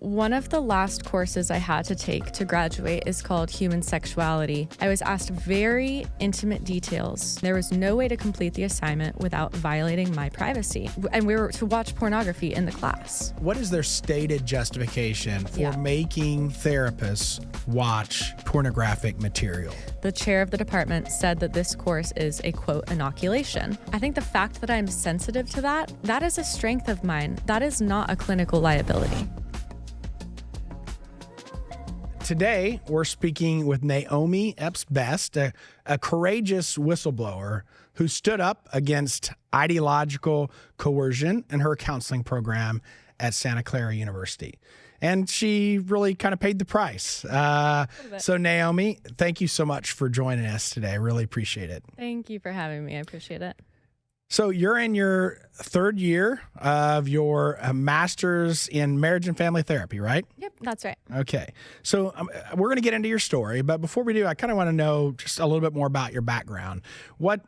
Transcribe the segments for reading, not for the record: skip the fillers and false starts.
One of the last courses I had to take to graduate is called Human Sexuality. I was asked very intimate details. There was no way to complete the assignment without violating my privacy. And we were to watch pornography in the class. What is their stated justification for making therapists watch pornographic material? The chair of the department said that this course is a, quote, inoculation. I think the fact that I'm sensitive to that is a strength of mine. That is not a clinical liability. Today, we're speaking with Naomi Epps, a courageous whistleblower who stood up against ideological coercion in her counseling program at Santa Clara University. And she really kind of paid the price. So Naomi, thank you so much for joining us today. I really appreciate it. Thank you for having me. I appreciate it. So you're in your third year of your master's in marriage and family therapy, right? Yep, that's right. Okay. So we're going to get into your story, but before we do, I kind of want to know just a little bit more about your background. What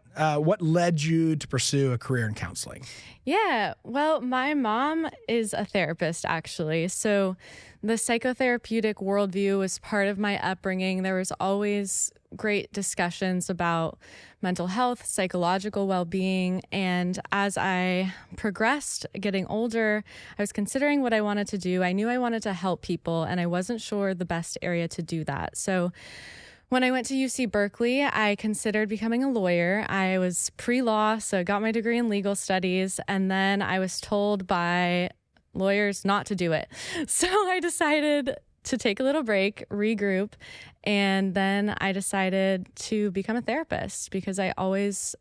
led you to pursue a career in counseling? Yeah, well, my mom is a therapist, actually. So the psychotherapeutic worldview was part of my upbringing. There was always great discussions about mental health, psychological well-being. And as I progressed, getting older, I was considering what I wanted to do. I knew I wanted to help people, and I wasn't sure the best area to do that. So when I went to UC Berkeley, I considered becoming a lawyer. I was pre-law, so I got my degree in legal studies, and then I was told by lawyers not to do it. So I decided to take a little break, regroup, and then I decided to become a therapist because I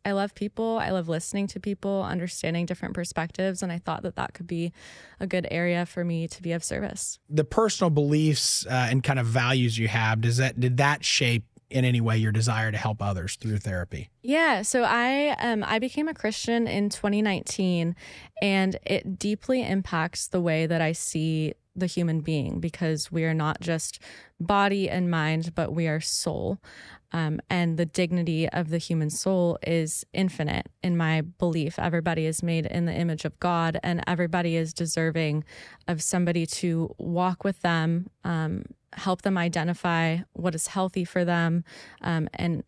love people. I love listening to people, understanding different perspectives, and I thought that could be a good area for me to be of service. The personal beliefs and kind of values you have, did that shape in any way your desire to help others through therapy? Yeah, so I became a Christian in 2019, and it deeply impacts the way that I see the human being, because we are not just body and mind, but we are soul. And the dignity of the human soul is infinite in my belief. Everybody is made in the image of God, and everybody is deserving of somebody to walk with them, help them identify what is healthy for them, and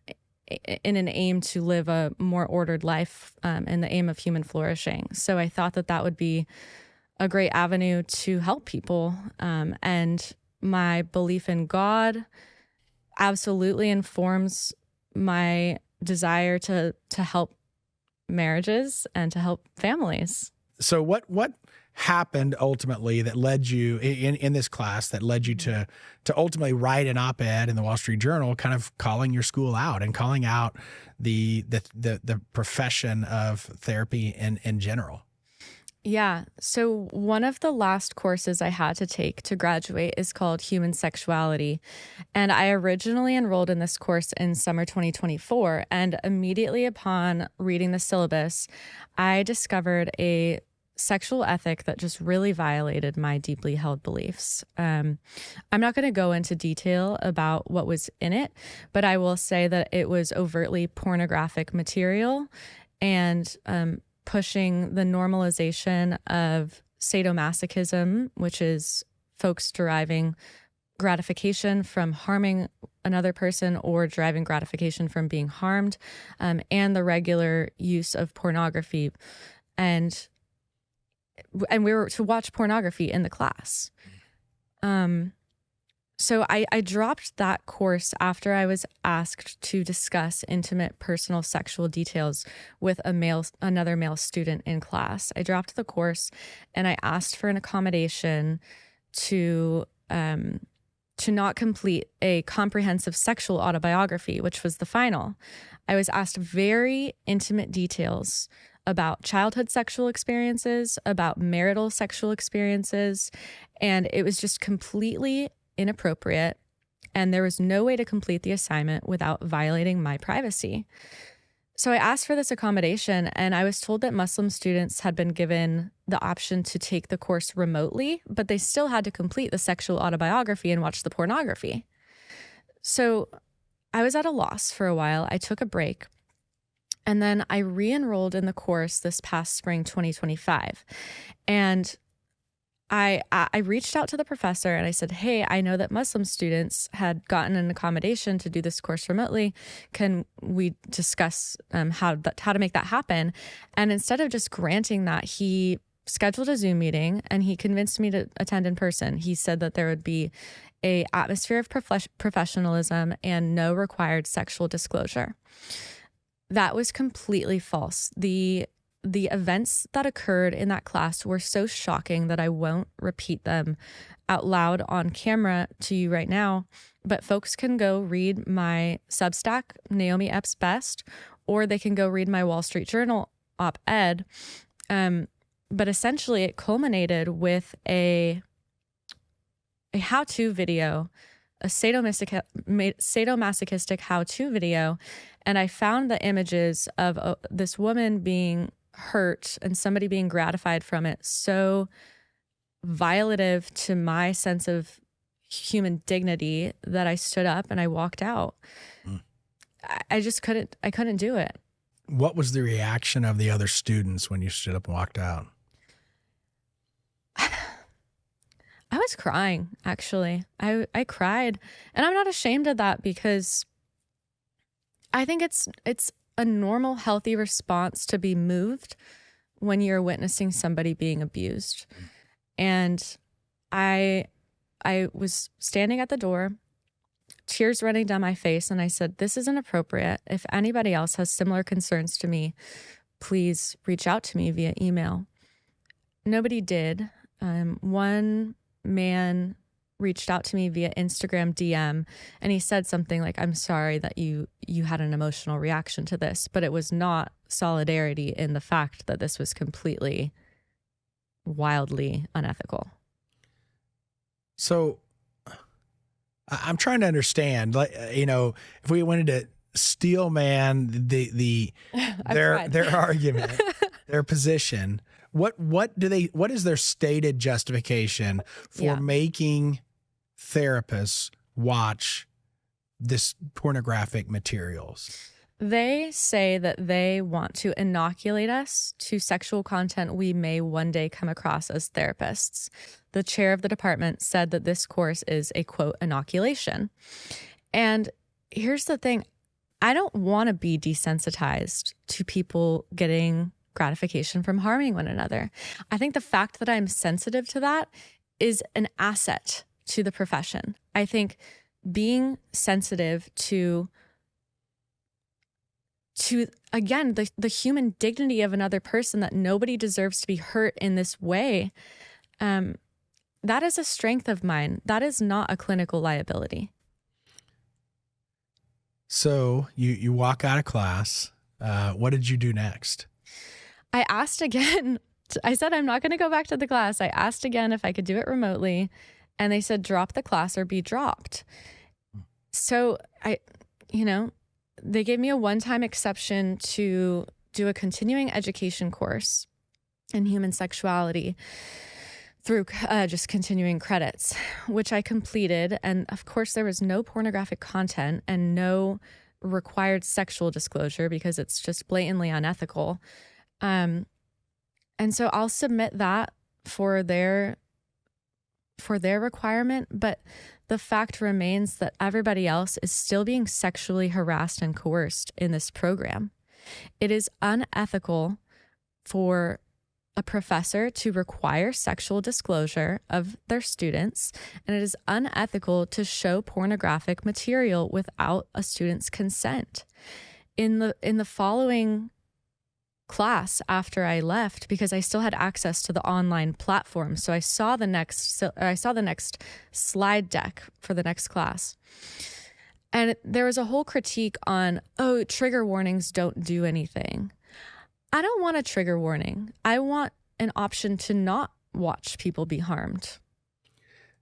in an aim to live a more ordered life, in the aim of human flourishing. So I thought that would be a great avenue to help people. And my belief in God absolutely informs my desire to help marriages and to help families. So what happened ultimately that led you in this class that led you to ultimately write an op-ed in the Wall Street Journal, kind of calling your school out and calling out the profession of therapy in general? Yeah. So one of the last courses I had to take to graduate is called Human Sexuality. And I originally enrolled in this course in summer 2024. And immediately upon reading the syllabus, I discovered a sexual ethic that just really violated my deeply held beliefs. I'm not going to go into detail about what was in it, but I will say that it was overtly pornographic material and pushing the normalization of sadomasochism, which is folks deriving gratification from harming another person or deriving gratification from being harmed, and the regular use of pornography. And we were to watch pornography in the class. So I dropped that course after I was asked to discuss intimate personal sexual details with another male student in class. I dropped the course and I asked for an accommodation to not complete a comprehensive sexual autobiography, which was the final. I was asked very intimate details about childhood sexual experiences, about marital sexual experiences, and it was just completely inappropriate, and there was no way to complete the assignment without violating my privacy. So I asked for this accommodation, and I was told that Muslim students had been given the option to take the course remotely, but they still had to complete the sexual autobiography and watch the pornography. So I was at a loss for a while. I took a break, and then I re-enrolled in the course this past spring 2025. And I reached out to the professor and I said, hey, I know that Muslim students had gotten an accommodation to do this course remotely. Can we discuss how to make that happen? And instead of just granting that, he scheduled a Zoom meeting and he convinced me to attend in person. He said that there would be a atmosphere of professionalism and no required sexual disclosure. That was completely false. The events that occurred in that class were so shocking that I won't repeat them out loud on camera to you right now, but folks can go read my Substack, Naomi Epps Best, or they can go read my Wall Street Journal op-ed. But essentially it culminated with a how-to video, a sadomasochistic how-to video. And I found the images of this woman being hurt and somebody being gratified from it so violative to my sense of human dignity that I stood up and I walked out. I just couldn't do it. What was the reaction of the other students when you stood up and walked out? I was crying, actually. I cried, and I'm not ashamed of that because I think it's a normal, healthy response to be moved when you're witnessing somebody being abused. And I was standing at the door, tears running down my face, and I said, this is inappropriate. If anybody else has similar concerns to me, please reach out to me via email. Nobody did. One man reached out to me via Instagram DM, and he said something like, I'm sorry that you had an emotional reaction to this, but it was not solidarity in the fact that this was completely wildly unethical. So I'm trying to understand, like, if we went into steel man, their argument, their position, what is their stated justification for making therapists watch this pornographic materials? They say that they want to inoculate us to sexual content we may one day come across as therapists. The chair of the department said that this course is a, quote, inoculation. And here's the thing. I don't want to be desensitized to people getting gratification from harming one another. I think the fact that I'm sensitive to that is an asset to the profession. I think being sensitive to again, the human dignity of another person, that nobody deserves to be hurt in this way, that is a strength of mine. That is not a clinical liability. So you walk out of class. What did you do next? I asked again. I said, I'm not going to go back to the class. I asked again if I could do it remotely, and they said, drop the class or be dropped. So they gave me a one-time exception to do a continuing education course in human sexuality through just continuing credits, which I completed. And of course, there was no pornographic content and no required sexual disclosure because it's just blatantly unethical. And so I'll submit that for their requirement, but the fact remains that everybody else is still being sexually harassed and coerced in this program. It is unethical for a professor to require sexual disclosure of their students, and it is unethical to show pornographic material without a student's consent. In the following class after I left, because I still had access to the online platform, so I saw the next slide deck for the next class, and there was a whole critique on, trigger warnings don't do anything. I don't want a trigger warning. I want an option to not watch people be harmed.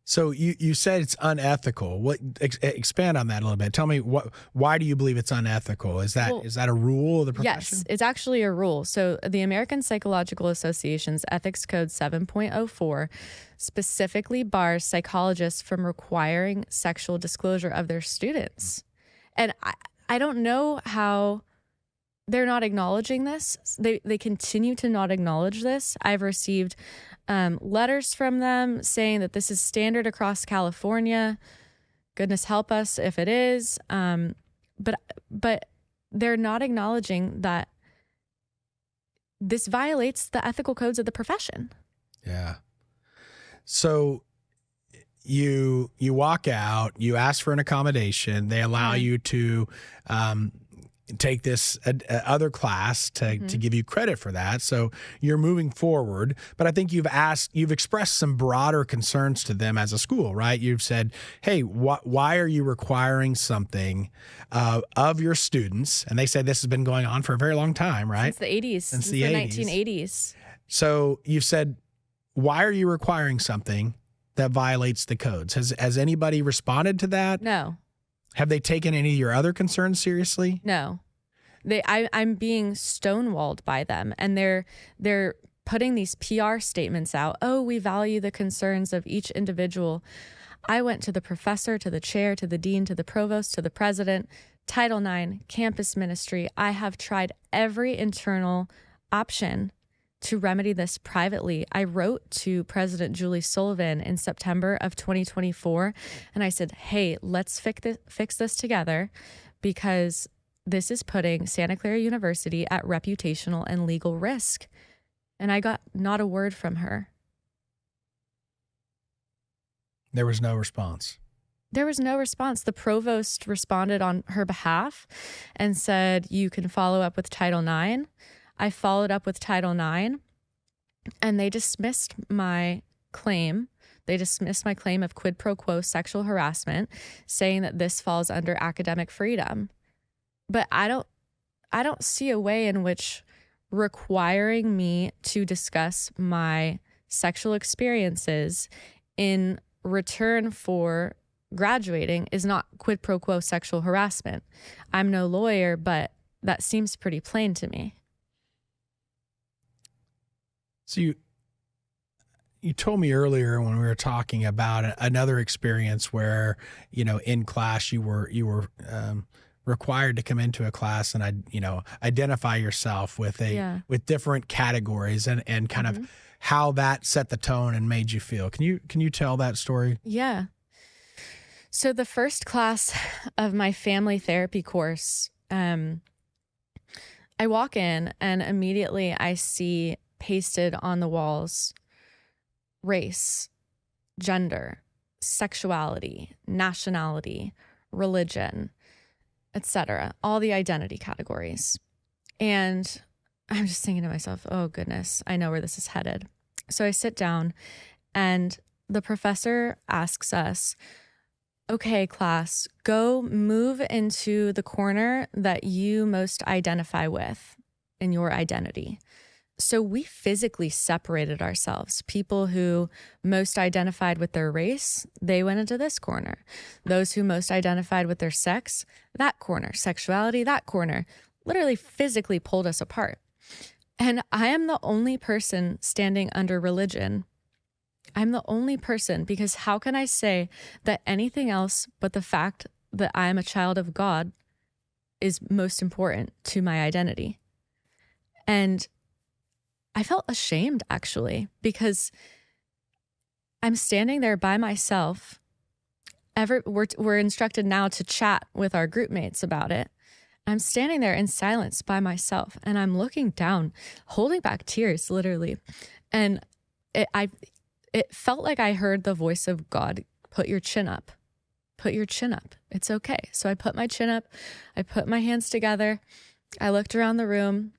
So you said it's unethical. What expand on that a little bit? Tell me why do you believe it's unethical? Is that a rule of the profession? Yes, it's actually a rule. So the American Psychological Association's Ethics Code 7.04 specifically bars psychologists from requiring sexual disclosure of their students. And I don't know how they're not acknowledging this. They continue to not acknowledge this. I've received letters from them saying that this is standard across California. Goodness help us if it is. But they're not acknowledging that this violates the ethical codes of the profession. Yeah. So you walk out, you ask for an accommodation. They allow you to take this other class to give you credit for that. So you're moving forward. But I think you've expressed some broader concerns to them as a school, right? You've said, hey, why are you requiring something of your students? And they said this has been going on for a very long time, right? Since the 80s. Since the 1980s. So you've said, why are you requiring something that violates the codes? Has anybody responded to that? No. Have they taken any of your other concerns seriously? No. I'm being stonewalled by them, and they're putting these PR statements out. Oh, we value the concerns of each individual. I went to the professor, to the chair, to the dean, to the provost, to the president, Title IX, campus ministry. I have tried every internal option to remedy this privately. I wrote to President Julie Sullivan in September of 2024, and I said, hey, let's fix this together, because this is putting Santa Clara University at reputational and legal risk. And I got not a word from her. There was no response. There was no response. The provost responded on her behalf and said, you can follow up with Title IX. I followed up with Title IX, and they dismissed my claim. They dismissed my claim of quid pro quo sexual harassment, saying that this falls under academic freedom. But I don't see a way in which requiring me to discuss my sexual experiences in return for graduating is not quid pro quo sexual harassment. I'm no lawyer, but that seems pretty plain to me. So you told me earlier when we were talking about another experience where, in class you were required to come into a class and identify yourself with with different categories and kind of how that set the tone and made you feel. Can you tell that story? Yeah. So the first class of my family therapy course, I walk in and immediately I see pasted on the walls race, gender, sexuality, nationality, religion, etc., all the identity categories. And I'm just thinking to myself, oh goodness, I know where this is headed. So I sit down and the professor asks us, okay, class, go move into the corner that you most identify with in your identity. So we physically separated ourselves. People who most identified with their race, they went into this corner. Those who most identified with their sex, that corner. Sexuality, that corner. Literally physically pulled us apart. And I am the only person standing under religion. I'm the only person, because how can I say that anything else but the fact that I am a child of God is most important to my identity? And I felt ashamed, actually, because I'm standing there by myself. We're instructed now to chat with our group mates about it. I'm standing there in silence by myself, and I'm looking down, holding back tears, literally. And it felt like I heard the voice of God, put your chin up. Put your chin up. It's okay. So I put my chin up. I put my hands together. I looked around the room,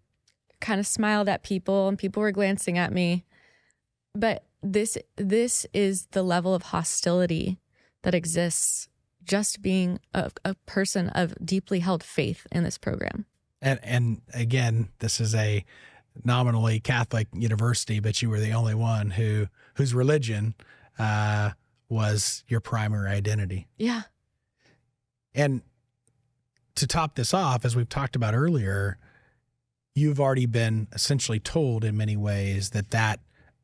kind of smiled at people, and people were glancing at me. But this is the level of hostility that exists just being a person of deeply held faith in this program. And again, this is a nominally Catholic university, but you were the only one whose religion was your primary identity. Yeah. And to top this off, as we've talked about earlier, you've already been essentially told in many ways that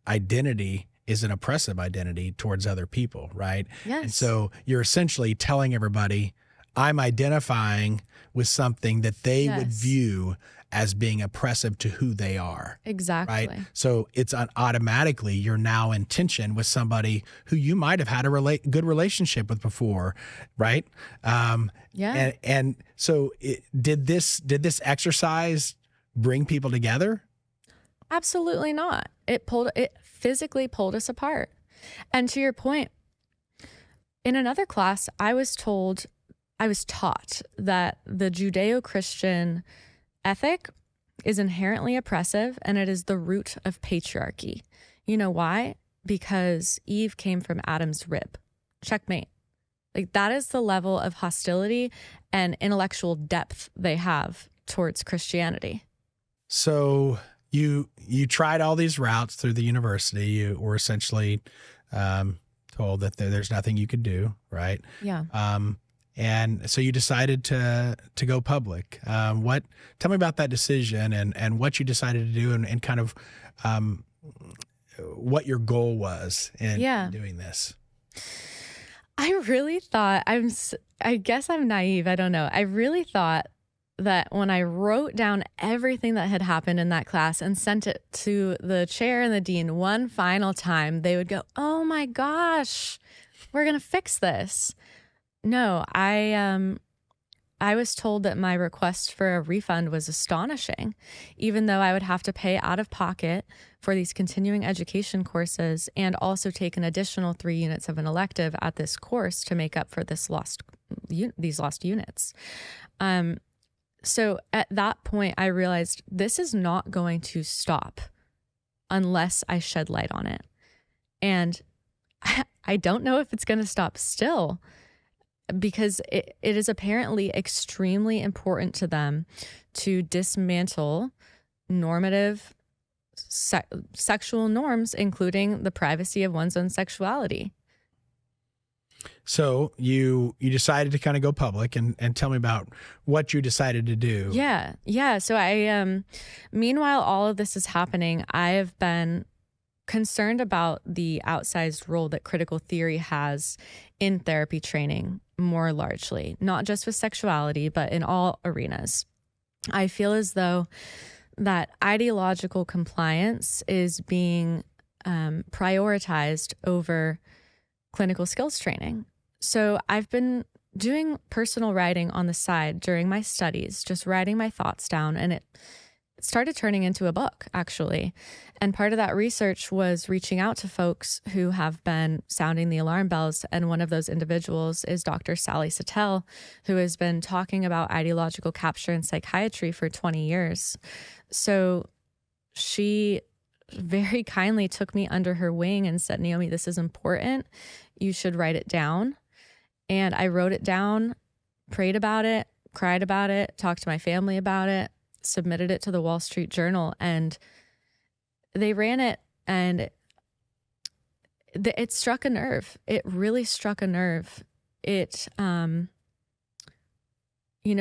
identity is an oppressive identity towards other people, right? Yes. And so you're essentially telling everybody, I'm identifying with something that they would Yes. view as being oppressive to who they are. Exactly. Right? So it's automatically you're now in tension with somebody who you might have had a good relationship with before, right? Yeah. And so did this exercise bring people together? Absolutely not. It physically pulled us apart. And to your point, in another class, I was taught that the Judeo-Christian ethic is inherently oppressive and it is the root of patriarchy. You know why? Because Eve came from Adam's rib. Checkmate. Like, that is the level of hostility and intellectual depth they have towards Christianity. So you tried all these routes through the university. You were essentially told that there's nothing you could do, right? Yeah. And so you decided to go public. Tell me about that decision and what you decided to do and kind of what your goal was in doing this. I really thought, I guess I'm naive. I don't know. I really thought that when I wrote down everything that had happened in that class and sent it to the chair and the dean one final time, they would go, "Oh my gosh, we're going to fix this." No, I was told that my request for a refund was astonishing, even though I would have to pay out of pocket for these continuing education courses and also take an additional 3 units of an elective at this course to make up for these lost units. So at that point, I realized this is not going to stop unless I shed light on it. And I don't know if it's going to stop still, because it is apparently extremely important to them to dismantle normative sexual norms, including the privacy of one's own sexuality. So you decided to kind of go public and tell me about what you decided to do. Yeah. So I, meanwhile, all of this is happening, I have been concerned about the outsized role that critical theory has in therapy training more largely, not just with sexuality, but in all arenas. I feel as though that ideological compliance is being prioritized over clinical skills training. So I've been doing personal writing on the side during my studies, just writing my thoughts down, and it started turning into a book, actually. And part of that research was reaching out to folks who have been sounding the alarm bells. And one of those individuals is Dr. Sally Satel, who has been talking about ideological capture in psychiatry for 20 years. So she very kindly took me under her wing and said, "Naomi, this is important. You should write it down." And I wrote it down, prayed about it, cried about it, talked to my family about it, submitted it to the Wall Street Journal, and they ran it, and it struck a nerve. It really struck a nerve. It,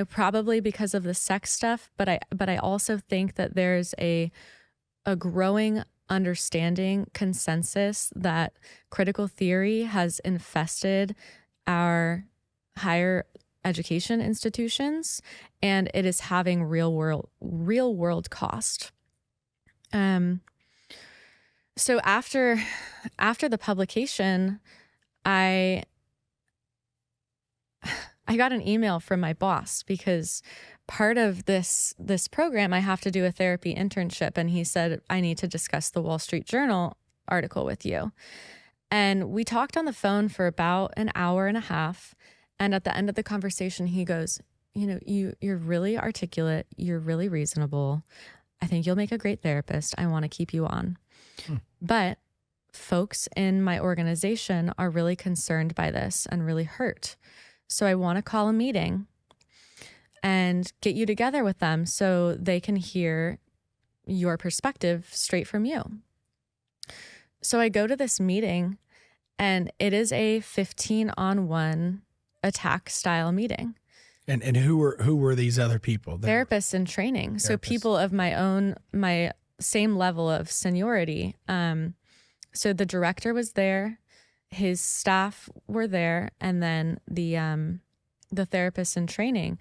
probably because of the sex stuff, but I also think that there's a growing understanding, consensus that critical theory has infested our higher education institutions, and it is having real world cost. So after the publication, I got an email from my boss, because part of this program, I have to do a therapy internship. And he said, "I need to discuss the Wall Street Journal article with you." And we talked on the phone for about an hour and a half. And at the end of the conversation, he goes, "You're really articulate. You're really reasonable. I think you'll make a great therapist. I want to keep you on." But folks in my organization are really concerned by this and really hurt. So I want to call a meeting and get you together with them so they can hear your perspective straight from you. So I go to this meeting, and it is a 15-on-1 attack style meeting. And who were these other people? Therapists in training. So people of my same level of seniority. So the director was there, his staff were there, and then the the therapists in training.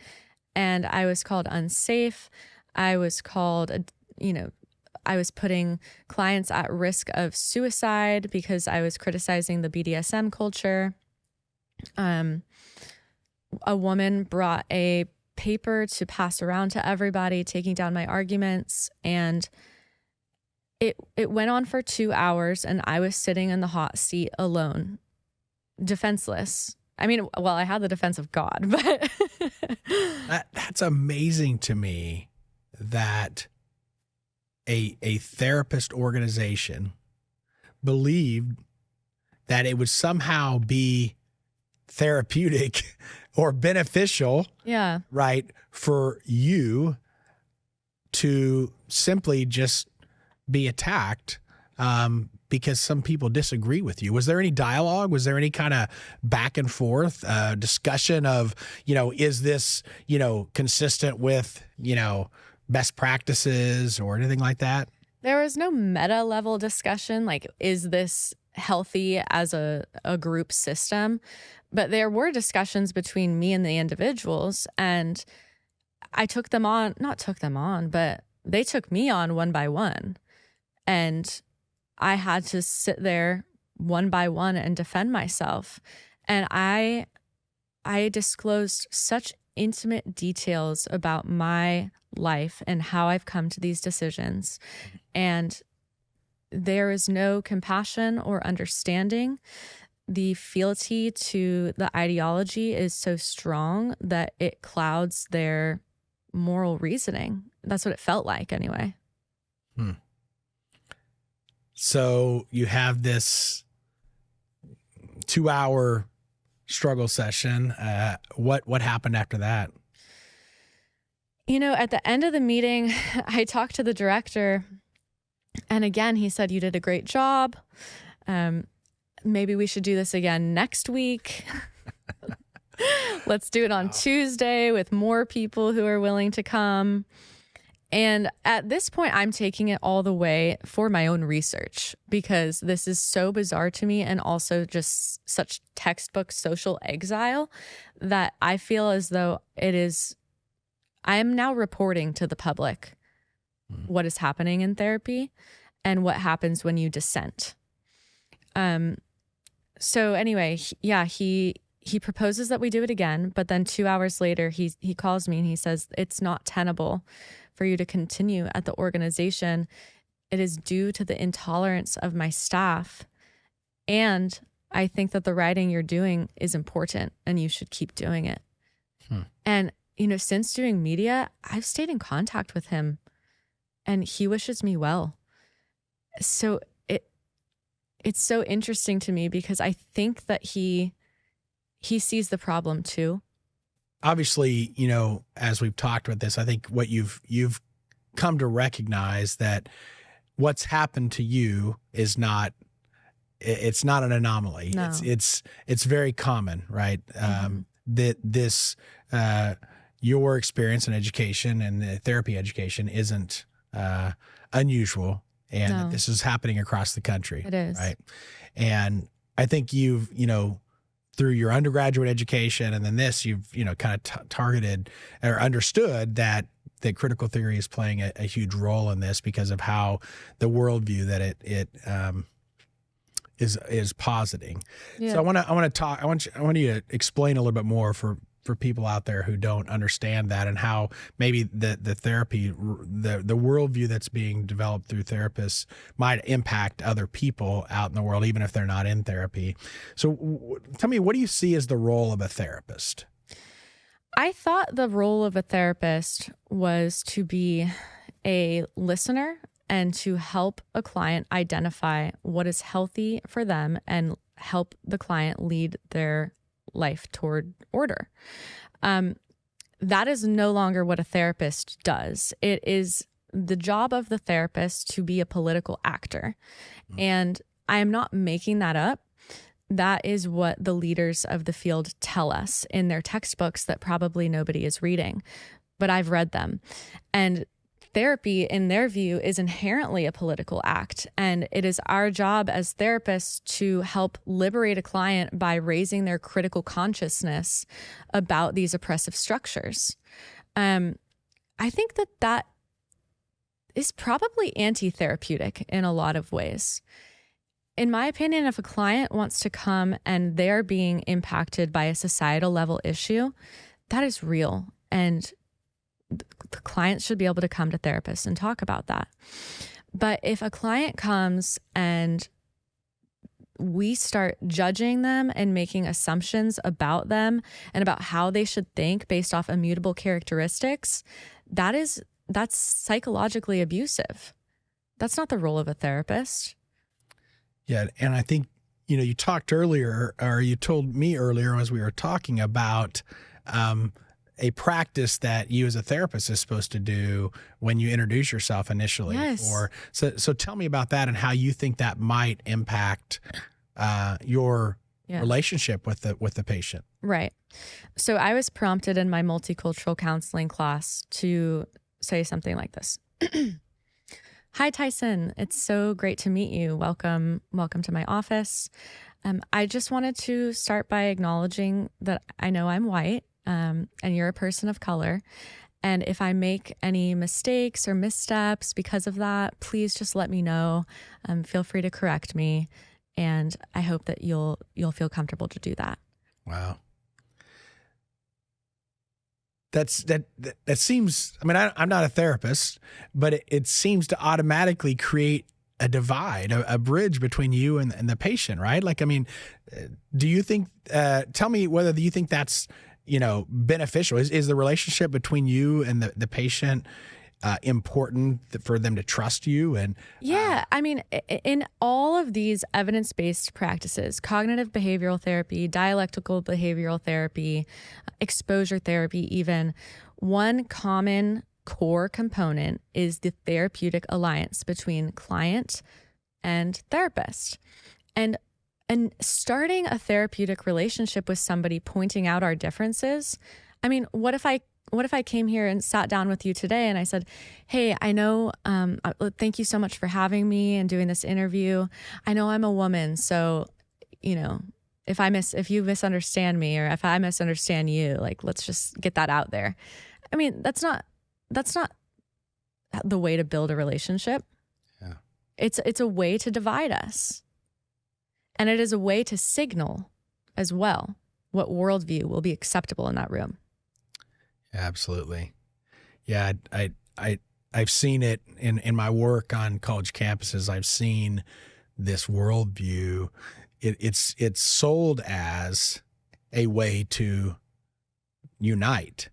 And I was called unsafe. I was called, I was putting clients at risk of suicide because I was criticizing the BDSM culture. A woman brought a paper to pass around to everybody, taking down my arguments. And it went on for 2 hours, and I was sitting in the hot seat alone, defenseless. I mean, well, I had the defense of God, but that's amazing to me that a therapist organization believed that it would somehow be therapeutic or beneficial, right, for you to simply just be attacked because some people disagree with you. Was there any dialogue? Was there any kind of back and forth discussion of, is this, consistent with, best practices or anything like that? There was no meta level discussion, like, is this healthy as a group system? But there were discussions between me and the individuals, and I but they took me on one by one. And I had to sit there one by one and defend myself. And I disclosed such intimate details about my life and how I've come to these decisions. And there is no compassion or understanding. The fealty to the ideology is so strong that it clouds their moral reasoning. That's what it felt like anyway. So you have this 2-hour struggle session. What happened after that? At the end of the meeting, I talked to the director, and again, he said, "You did a great job. Maybe we should do this again next week. Let's do it on Tuesday with more people who are willing to come." And at this point, I'm taking it all the way for my own research because this is so bizarre to me, and also just such textbook social exile that I feel as though I am now reporting to the public what is happening in therapy and what happens when you dissent. So anyway, he proposes that we do it again, but then 2 hours later, he calls me and he says, "It's not tenable for you to continue at the organization. It is due to the intolerance of my staff. And I think that the writing you're doing is important and you should keep doing it." And, since doing media, I've stayed in contact with him and he wishes me well. So it's so interesting to me because I think that he sees the problem too. Obviously, as we've talked about this, I think what you've come to recognize that what's happened to you is not an anomaly. No. It's very common, right? That your experience in education and therapy education isn't unusual, and that this is happening across the country. It is. Right. And I think you've, through your undergraduate education and then this, you've, kind of targeted or understood that critical theory is playing a huge role in this because of how the worldview that it is positing. Yeah. So I want you to explain a little bit more for people out there who don't understand that, and how maybe the therapy, the worldview that's being developed through therapists might impact other people out in the world, even if they're not in therapy. So tell me, what do you see as the role of a therapist? I thought the role of a therapist was to be a listener and to help a client identify what is healthy for them and help the client lead their life toward order. That is no longer what a therapist does. It is the job of the therapist to be a political actor. And I am not making that up. That is what the leaders of the field tell us in their textbooks that probably nobody is reading, but I've read them. And therapy, in their view, is inherently a political act. And it is our job as therapists to help liberate a client by raising their critical consciousness about these oppressive structures. I think that is probably anti-therapeutic in a lot of ways. In my opinion, if a client wants to come and they're being impacted by a societal level issue, that is real. And the client should be able to come to therapists and talk about that. But if a client comes and we start judging them and making assumptions about them and about how they should think based off immutable characteristics, that's psychologically abusive. That's not the role of a therapist. Yeah. And I think, you talked earlier, or you told me earlier as we were talking about a practice that you as a therapist is supposed to do when you introduce yourself initially. Yes. So tell me about that and how you think that might impact your relationship with the patient. Right. So I was prompted in my multicultural counseling class to say something like this. Hi, Tyson. It's so great to meet you. Welcome to my office. I just wanted to start by acknowledging that I know I'm white. And you're a person of color. And if I make any mistakes or missteps because of that, please just let me know. Feel free to correct me. And I hope that you'll feel comfortable to do that. Wow. That seems, I mean, I'm not a therapist, but it seems to automatically create a divide, a bridge between you and the patient, right? Like, I mean, do you think, tell me whether you think that's, beneficial. Is the relationship between you and the patient important for them to trust you? And I mean, in all of these evidence-based practices, cognitive behavioral therapy, dialectical behavioral therapy, exposure therapy even, one common core component is the therapeutic alliance between client and therapist. And starting a therapeutic relationship with somebody, pointing out our differences. I mean, what if I came here and sat down with you today and I said, hey, I know, thank you so much for having me and doing this interview. I know I'm a woman, so, if you misunderstand me or if I misunderstand you, like, let's just get that out there. I mean, that's not the way to build a relationship. Yeah. It's a way to divide us. And it is a way to signal as well what worldview will be acceptable in that room. Absolutely. Yeah, I've seen it in my work on college campuses. I've seen this worldview. It's sold as a way to unite,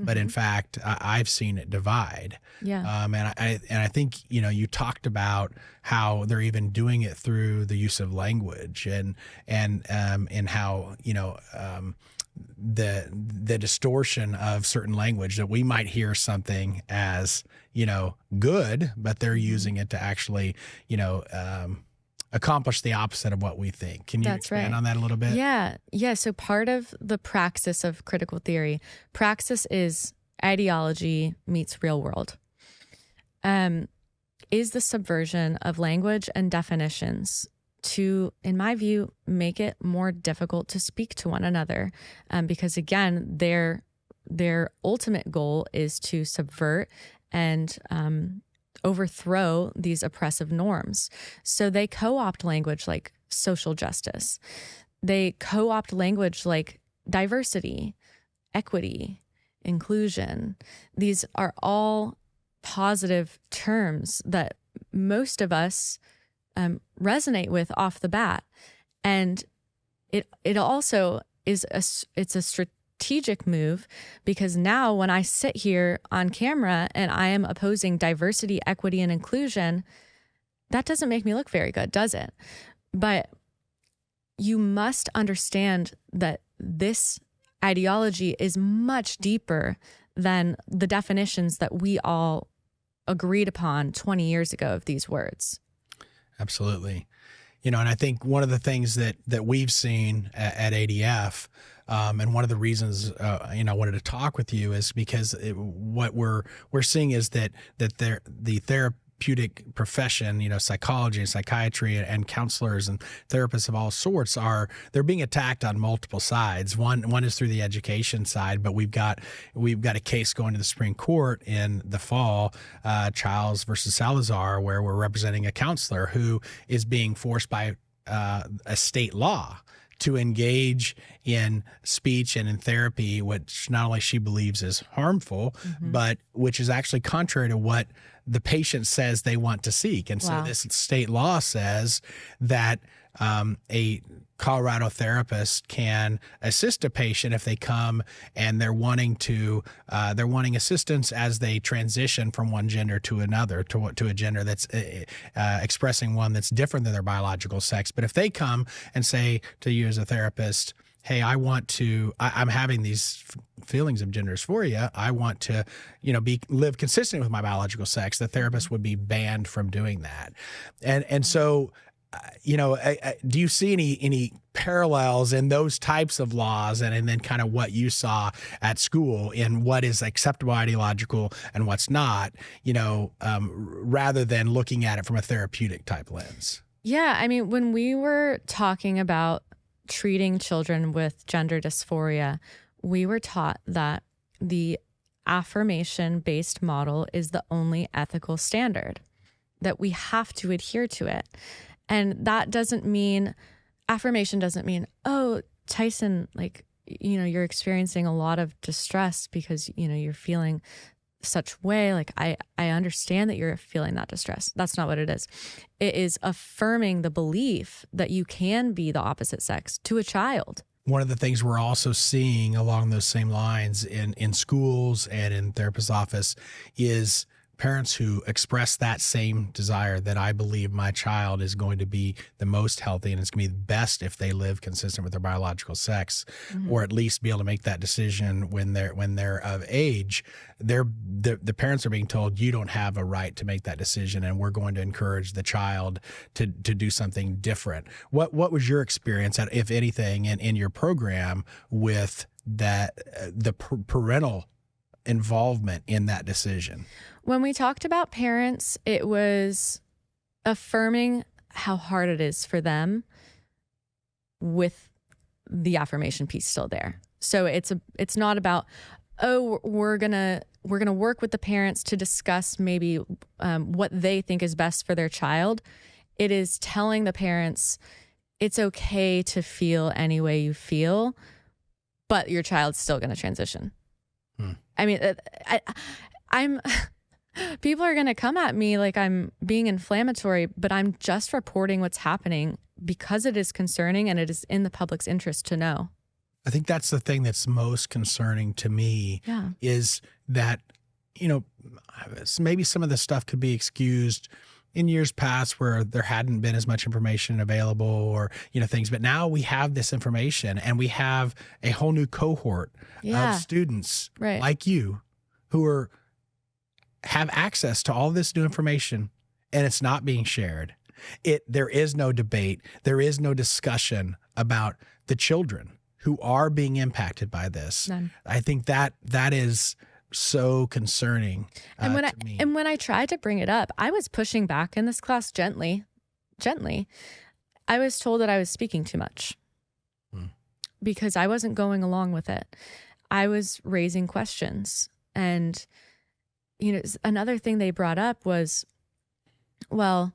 but in fact, I've seen it divide. Yeah. And I think you talked about how they're even doing it through the use of language and how the distortion of certain language, that we might hear something as good, but they're using it to actually accomplish the opposite of what we think. Can you expand on that a little bit? Yeah. So part of the praxis of critical theory, praxis is ideology meets real world, is the subversion of language and definitions to, in my view, make it more difficult to speak to one another. Because again, their ultimate goal is to subvert and overthrow these oppressive norms. So they co-opt language like social justice. They co-opt language like diversity, equity, inclusion. These are all positive terms that most of us resonate with off the bat. And it also is it's a strategic move, because now when I sit here on camera and I am opposing diversity, equity, and inclusion, that doesn't make me look very good, does it? But you must understand that this ideology is much deeper than the definitions that we all agreed upon 20 years ago of these words. Absolutely. And I think one of the things that we've seen at ADF And one of the reasons, I wanted to talk with you is because what we're seeing is that the therapeutic profession, psychology and psychiatry and counselors and therapists of all sorts they're being attacked on multiple sides. One is through the education side, but we've got a case going to the Supreme Court in the fall, Childs versus Salazar, where we're representing a counselor who is being forced by a state law to engage in speech and in therapy, which not only she believes is harmful, but which is actually contrary to what the patient says they want to seek. And so this state law says that a Colorado therapist can assist a patient if they come and they're wanting assistance as they transition from one gender to another, to a gender that's expressing one that's different than their biological sex. But if they come and say to you as a therapist, hey, I'm having these feelings of gender dysphoria. I want to, live consistent with my biological sex. The therapist would be banned from doing that. And so, do you see any parallels in those types of laws and then kind of what you saw at school in what is acceptable ideological and what's not, rather than looking at it from a therapeutic type lens? Yeah. I mean, when we were talking about treating children with gender dysphoria, we were taught that the affirmation-based model is the only ethical standard, that we have to adhere to it. And that affirmation doesn't mean, oh, Tyson, you're experiencing a lot of distress because, you're feeling such way. Like, I understand that you're feeling that distress. That's not what it is. It is affirming the belief that you can be the opposite sex to a child. One of the things we're also seeing along those same lines in schools and in therapist's office is parents who express that same desire, that I believe my child is going to be the most healthy and it's going to be the best if they live consistent with their biological sex, or at least be able to make that decision when they're of age. The parents are being told, you don't have a right to make that decision, and we're going to encourage the child to do something different. What was your experience, if anything, in your program with that the parental involvement in that decision? When we talked about parents, it was affirming how hard it is for them with the affirmation piece still there. So it's not about, oh, we're gonna work with the parents to discuss maybe what they think is best for their child. It is telling the parents it's okay to feel any way you feel, but your child's still going to transition. I mean, I'm people are going to come at me like I'm being inflammatory, but I'm just reporting what's happening because it is concerning and it is in the public's interest to know. I think that's the thing that's most concerning to me, is that, maybe some of the stuff could be excused in years past where there hadn't been as much information available or, things. But now we have this information and we have a whole new cohort of students like you who have access to all this new information, and it's not being shared. There is no debate. There is no discussion about the children who are being impacted by this. None. I think that is so concerning and to me. And when I tried to bring it up, I was pushing back in this class gently. I was told that I was speaking too much because I wasn't going along with it. I was raising questions. And, another thing they brought up was, well,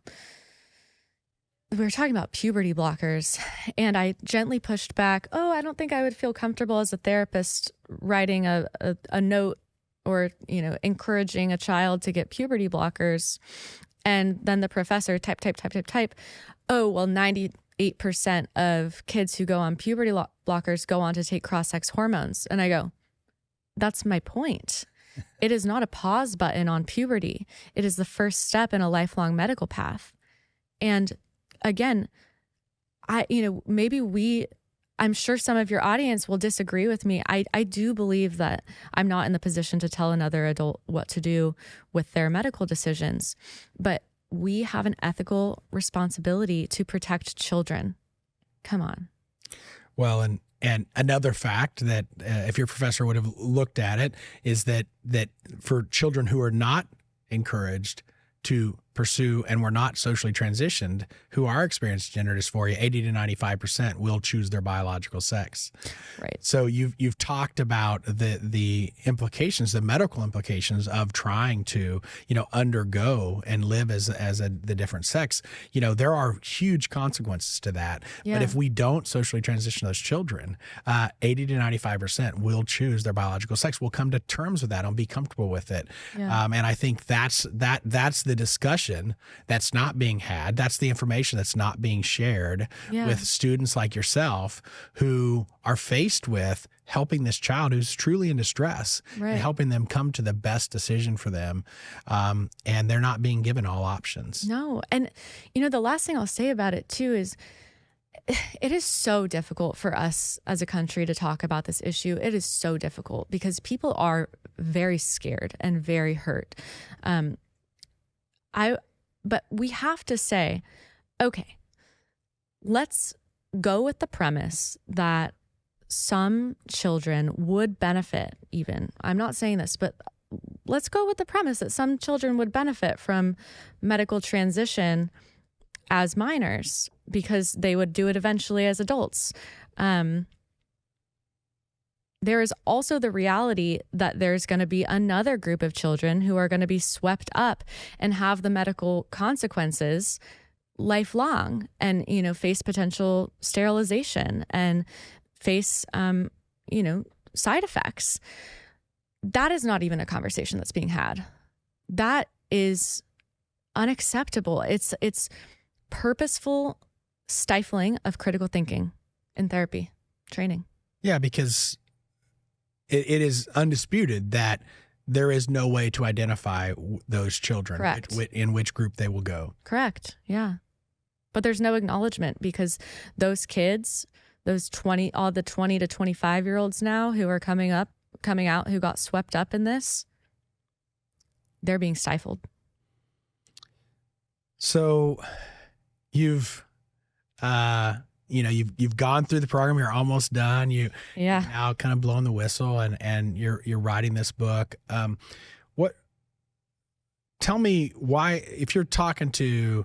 we were talking about puberty blockers, and I gently pushed back. Oh, I don't think I would feel comfortable as a therapist writing a note or, encouraging a child to get puberty blockers. And then the professor type. Oh, well, 98% of kids who go on puberty blockers go on to take cross-sex hormones. And I go, that's my point. It is not a pause button on puberty. It is the first step in a lifelong medical path. And again, I'm sure some of your audience will disagree with me. I do believe that I'm not in the position to tell another adult what to do with their medical decisions, but we have an ethical responsibility to protect children. Come on. Well, And another fact that if your professor would have looked at it is that for children who are not encouraged to pursue and were not socially transitioned, who are experiencing gender dysphoria, 80 to 95% will choose their biological sex. Right. So you've talked about the implications, the medical implications of trying to, undergo and live as the different sex. There are huge consequences to that. Yeah. But if we don't socially transition those children, 80 to 95% will choose their biological sex. We'll come to terms with that and be comfortable with it. Yeah. And I think that's the discussion that's not being had. That's the information that's not being shared with students like yourself who are faced with helping this child who's truly in distress and helping them come to the best decision for them. And they're not being given all options. No. And, the last thing I'll say about it too is it is so difficult for us as a country to talk about this issue. It is so difficult because people are very scared and very hurt. But we have to say, okay, let's go with the premise that some children would benefit even. I'm not saying this, but let's go with the premise that some children would benefit from medical transition as minors because they would do it eventually as adults. There is also the reality that there's going to be another group of children who are going to be swept up and have the medical consequences lifelong and, face potential sterilization and face, side effects. That is not even a conversation that's being had. That is unacceptable. It's purposeful stifling of critical thinking in therapy training. Yeah, because it is undisputed that there is no way to identify those children. Correct. In which group they will go. Correct. Yeah. But there's no acknowledgement because those kids, all the 20 to 25-year-olds now who are coming out, who got swept up in this, they're being stifled. So you've gone through the program. You're almost done. You're now kind of blowing the whistle, and you're writing this book. Tell me why, if you're talking to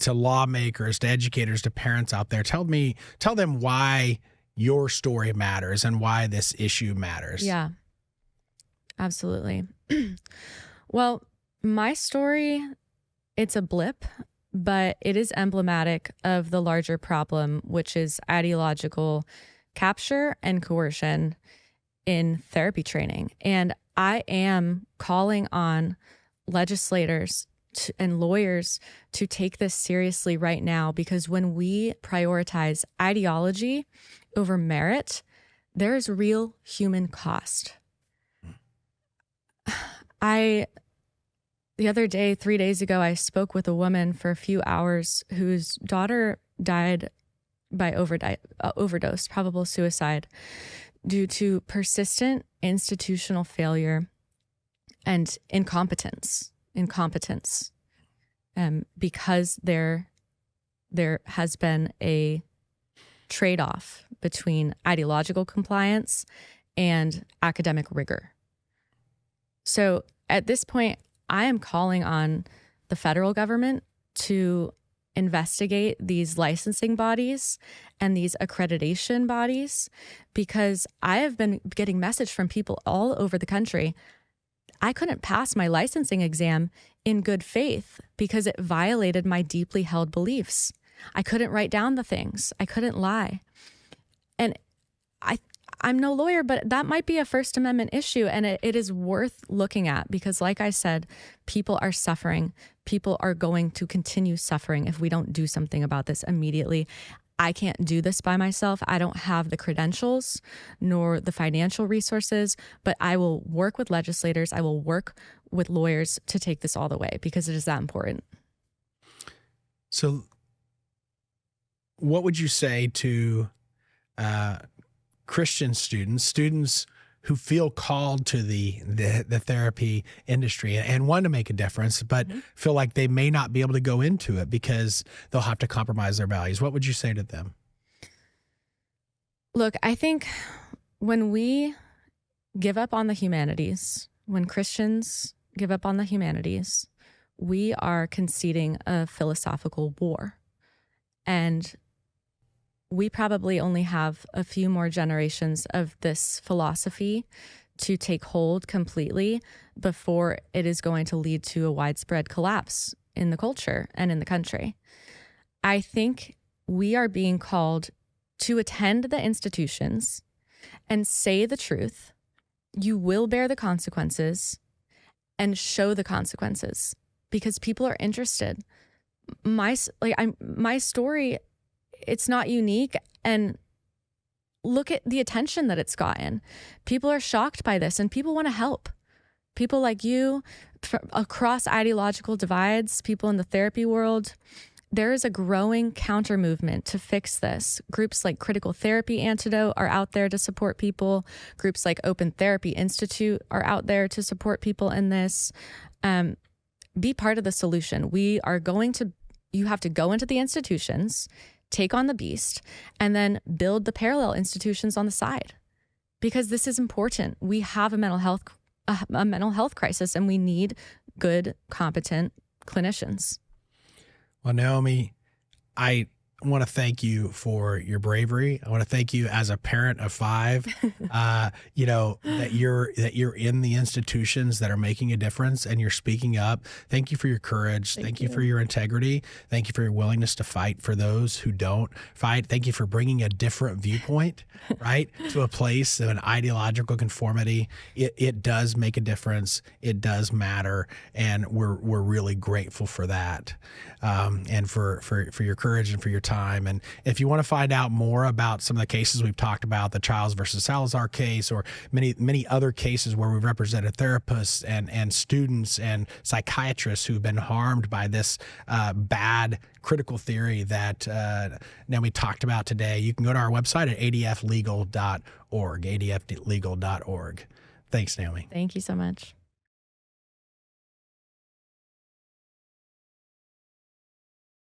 lawmakers, to educators, to parents out there, tell them why your story matters and why this issue matters. Yeah, absolutely. Well, my story, it's a blip, but it is emblematic of the larger problem, which is ideological capture and coercion in therapy training. And I am calling on legislators and lawyers to take this seriously right now, because when we prioritize ideology over merit, there is real human cost. The other day, 3 days ago, I spoke with a woman for a few hours whose daughter died by overdose, probable suicide, due to persistent institutional failure and incompetence, because there has been a trade-off between ideological compliance and academic rigor. So at this point, I am calling on the federal government to investigate these licensing bodies and these accreditation bodies, because I have been getting message from people all over the country. I couldn't pass my licensing exam in good faith because it violated my deeply held beliefs. I couldn't write down the things. I couldn't lie. And I'm no lawyer, but that might be a First Amendment issue, and it is worth looking at because, like I said, people are suffering. People are going to continue suffering if we don't do something about this immediately. I can't do this by myself. I don't have the credentials nor the financial resources, but I will work with legislators. I will work with lawyers to take this all the way because it is that important. So what would you say to Christian students who feel called to the therapy industry and want to make a difference, but feel like they may not be able to go into it because they'll have to compromise their values? What would you say to them? Look, I think when we give up on the humanities, when Christians give up on the humanities, we are conceding a philosophical war. And we probably only have a few more generations of this philosophy to take hold completely before it is going to lead to a widespread collapse in the culture and in the country. I think we are being called to attend the institutions and say the truth. You will bear the consequences and show the consequences because people are interested. My story, it's not unique, and look at the attention that it's gotten. People are shocked by this and people want to help. People like you across ideological divides, people in the therapy world. There is a growing counter movement to fix this. Groups like Critical Therapy Antidote are out there to support people. Groups like Open Therapy Institute are out there to support people in this. Be part of the solution. You have to go into the institutions, take on the beast, and then build the parallel institutions on the side. Because this is important. We have a mental health crisis, and we need good, competent clinicians. Well, Naomi, I want to thank you for your bravery. I want to thank you as a parent of 5, that you're in the institutions that are making a difference and you're speaking up. Thank you for your courage. Thank you for your integrity. Thank you for your willingness to fight for those who don't fight. Thank you for bringing a different viewpoint, right, to a place of an ideological conformity. It does make a difference. It does matter, and we're really grateful for that, and for your courage and for your time. And if you want to find out more about some of the cases we've talked about, the Childs versus Salazar case, or many other cases where we've represented therapists and students and psychiatrists who've been harmed by this bad critical theory that Naomi talked about today, you can go to our website at adflegal.org, adflegal.org. Thanks, Naomi. Thank you so much.